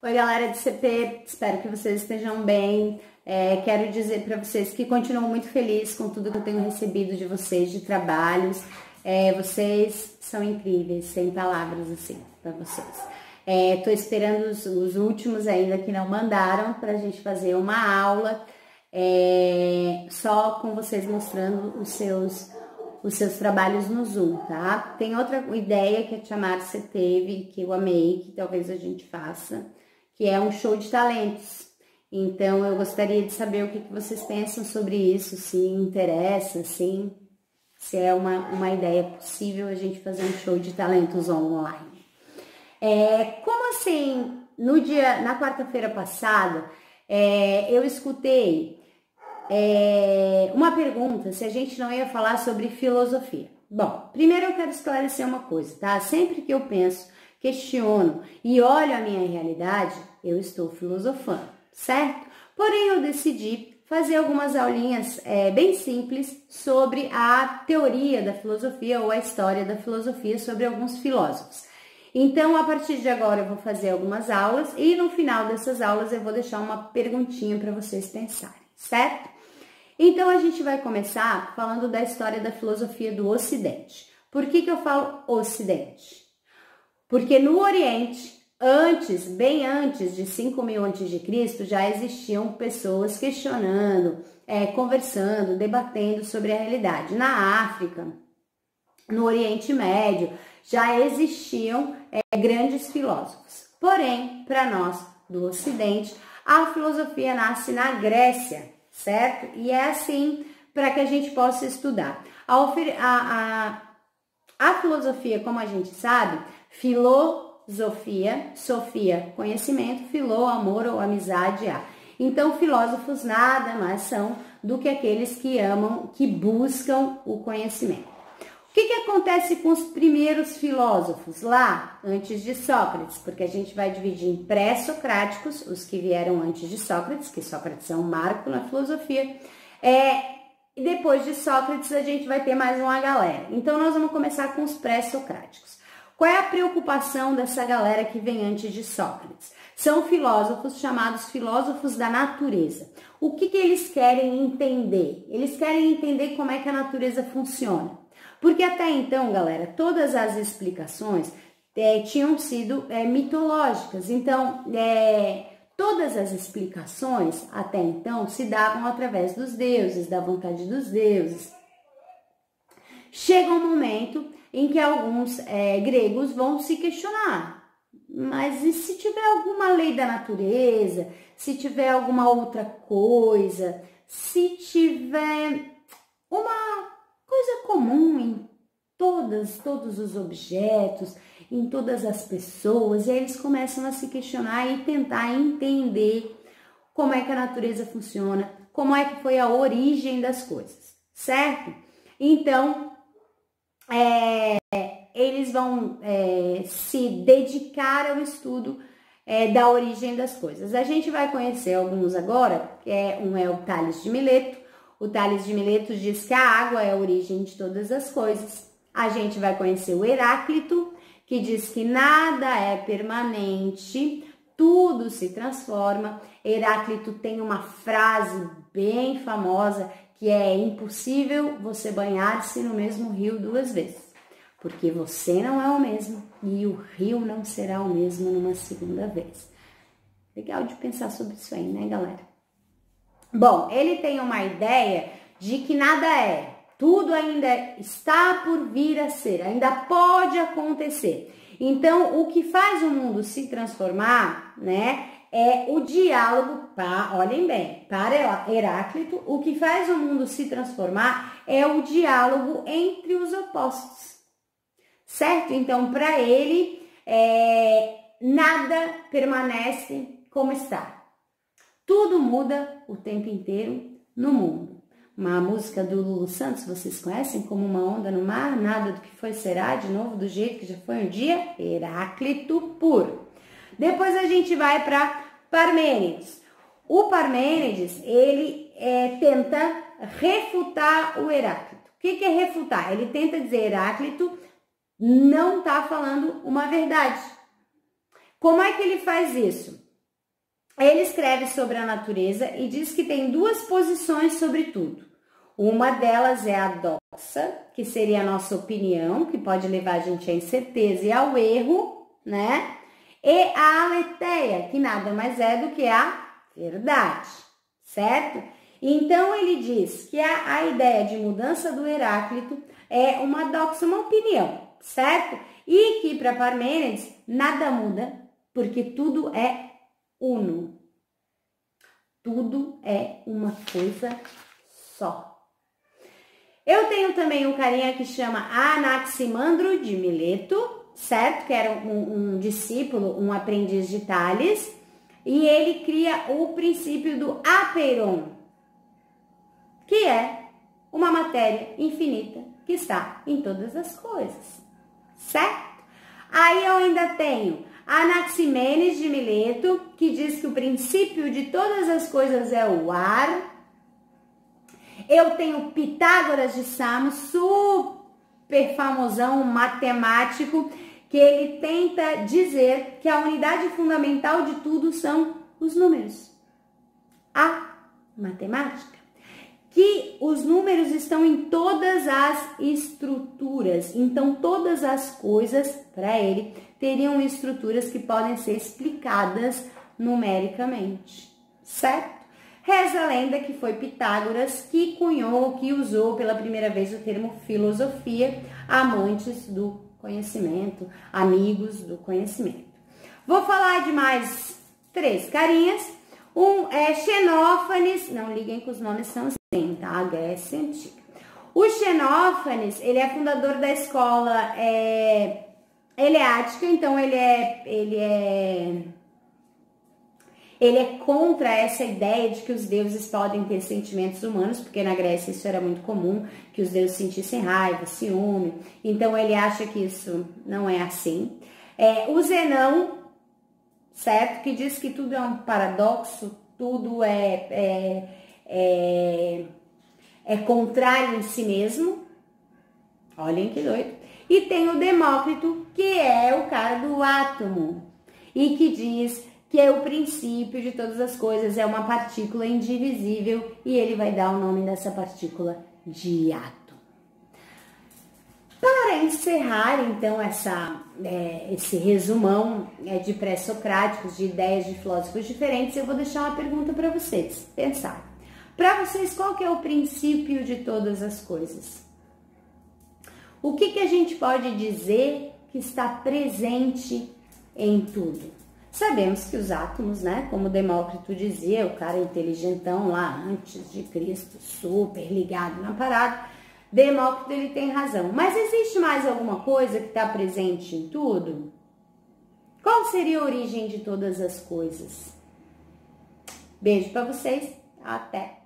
Oi, galera de CP, espero que vocês estejam bem. Quero dizer para vocês que continuo muito feliz com tudo que eu tenho recebido de vocês, de trabalhos. Vocês são incríveis, sem palavras assim para vocês. Tô esperando os últimos ainda que não mandaram para a gente fazer uma aula só com vocês mostrando os seus trabalhos no Zoom, tá? Tem outra ideia que a Tia Márcia teve, que eu amei, que talvez a gente faça, que é um show de talentos. Então, eu gostaria de saber o que vocês pensam sobre isso, se interessa, se é uma ideia possível a gente fazer um show de talentos online. Como assim, na quarta-feira passada, eu escutei uma pergunta se a gente não ia falar sobre filosofia. Bom, primeiro eu quero esclarecer uma coisa, tá? Sempre que eu penso, questiono e olho a minha realidade, eu estou filosofando, certo? Porém, eu decidi fazer algumas aulinhas bem simples sobre a teoria da filosofia ou a história da filosofia sobre alguns filósofos. Então, a partir de agora, eu vou fazer algumas aulas e no final dessas aulas eu vou deixar uma perguntinha para vocês pensarem, certo? Então, a gente vai começar falando da história da filosofia do Ocidente. Por que eu falo Ocidente? Porque no Oriente, bem antes de 5.000 a.C., já existiam pessoas questionando, conversando, debatendo sobre a realidade. Na África, no Oriente Médio, já existiam grandes filósofos. Porém, para nós do Ocidente, a filosofia nasce na Grécia, certo? E é assim para que a gente possa estudar. A filosofia, como a gente sabe, filosofia, sofia, conhecimento, filô, amor ou amizade, Então, filósofos nada mais são do que aqueles que amam, que buscam o conhecimento. O que acontece com os primeiros filósofos lá, antes de Sócrates? Porque a gente vai dividir em pré-socráticos, os que vieram antes de Sócrates, que Sócrates é um marco na filosofia, e depois de Sócrates a gente vai ter mais uma galera. Então, nós vamos começar com os pré-socráticos. Qual é a preocupação dessa galera que vem antes de Sócrates? São filósofos chamados filósofos da natureza. O que eles querem entender? Eles querem entender como é que a natureza funciona. Porque até então, galera, todas as explicações tinham sido mitológicas. Então, todas as explicações até então se davam através dos deuses, da vontade dos deuses. Chega um momento em que alguns gregos vão se questionar. Mas e se tiver alguma lei da natureza? Se tiver alguma outra coisa? Se tiver uma coisa comum em todos os objetos, em todas as pessoas, e aí eles começam a se questionar e tentar entender como é que a natureza funciona, como é que foi a origem das coisas, certo? Então, eles vão se dedicar ao estudo da origem das coisas. A gente vai conhecer alguns agora, um é o Tales de Mileto. O Tales de Mileto diz que a água é a origem de todas as coisas. A gente vai conhecer o Heráclito, que diz que nada é permanente, tudo se transforma. Heráclito tem uma frase bem famosa que é impossível você banhar-se no mesmo rio 2 vezes, porque você não é o mesmo e o rio não será o mesmo numa segunda vez. Legal de pensar sobre isso aí, né, galera? Bom, ele tem uma ideia de que nada tudo ainda está por vir a ser, ainda pode acontecer. Então, o que faz o mundo se transformar, né, é o diálogo, olhem bem, para Heráclito, o que faz o mundo se transformar é o diálogo entre os opostos, certo? Então, para ele, nada permanece como está. Tudo muda o tempo inteiro no mundo. Uma música do Lulu Santos, vocês conhecem? Como uma onda no mar, nada do que foi será, de novo do jeito que já foi um dia. Heráclito puro. Depois a gente vai para Parmênides. O Parmênides, ele tenta refutar o Heráclito. O que é refutar? Ele tenta dizer Heráclito não está falando uma verdade. Como é que ele faz isso? Ele escreve sobre a natureza e diz que tem duas posições sobre tudo. Uma delas é a doxa, que seria a nossa opinião, que pode levar a gente à incerteza e ao erro, né? E a aletheia, que nada mais é do que a verdade, certo? Então, ele diz que a ideia de mudança do Heráclito é uma doxa, uma opinião, certo? E que para Parmênides nada muda, porque tudo é uno. Tudo é uma coisa só. Eu tenho também um carinha que chama Anaximandro de Mileto, certo? Que era um discípulo, um aprendiz de Tales. E ele cria o princípio do apeiron, que é uma matéria infinita que está em todas as coisas, certo? Aí eu ainda tenho Anaximenes de Mileto, que diz que o princípio de todas as coisas é o ar. Eu tenho Pitágoras de Samos, super famosão, matemático, que ele tenta dizer que a unidade fundamental de tudo são os números. A matemática. Que os números estão em todas as estruturas. Então, todas as coisas, para ele, teriam estruturas que podem ser explicadas numericamente, certo? Reza a lenda que foi Pitágoras que cunhou, que usou pela primeira vez o termo filosofia, amantes do conhecimento, amigos do conhecimento. Vou falar de mais 3 carinhas. Um é Xenófanes, não liguem que os nomes são assim, tá? A Grécia Antiga. O Xenófanes, ele é fundador da escola eleática, então ele é contra essa ideia de que os deuses podem ter sentimentos humanos, porque na Grécia isso era muito comum, que os deuses sentissem raiva, ciúme. Então ele acha que isso não é assim. O Zenão, certo? Que diz que tudo é um paradoxo, tudo é contrário em si mesmo. Olhem que doido. E tem o Demócrito, que é o cara do átomo, e que diz que é o princípio de todas as coisas, é uma partícula indivisível, e ele vai dar o nome dessa partícula de átomo. Para encerrar, então, esse resumão de pré-socráticos, de ideias de filósofos diferentes, eu vou deixar uma pergunta para vocês pensar. Para vocês, qual que é o princípio de todas as coisas? O que a gente pode dizer que está presente em tudo? Sabemos que os átomos, né, como Demócrito dizia, o cara inteligentão lá antes de Cristo, super ligado na parada, Demócrito ele tem razão. Mas existe mais alguma coisa que está presente em tudo? Qual seria a origem de todas as coisas? Beijo para vocês, até!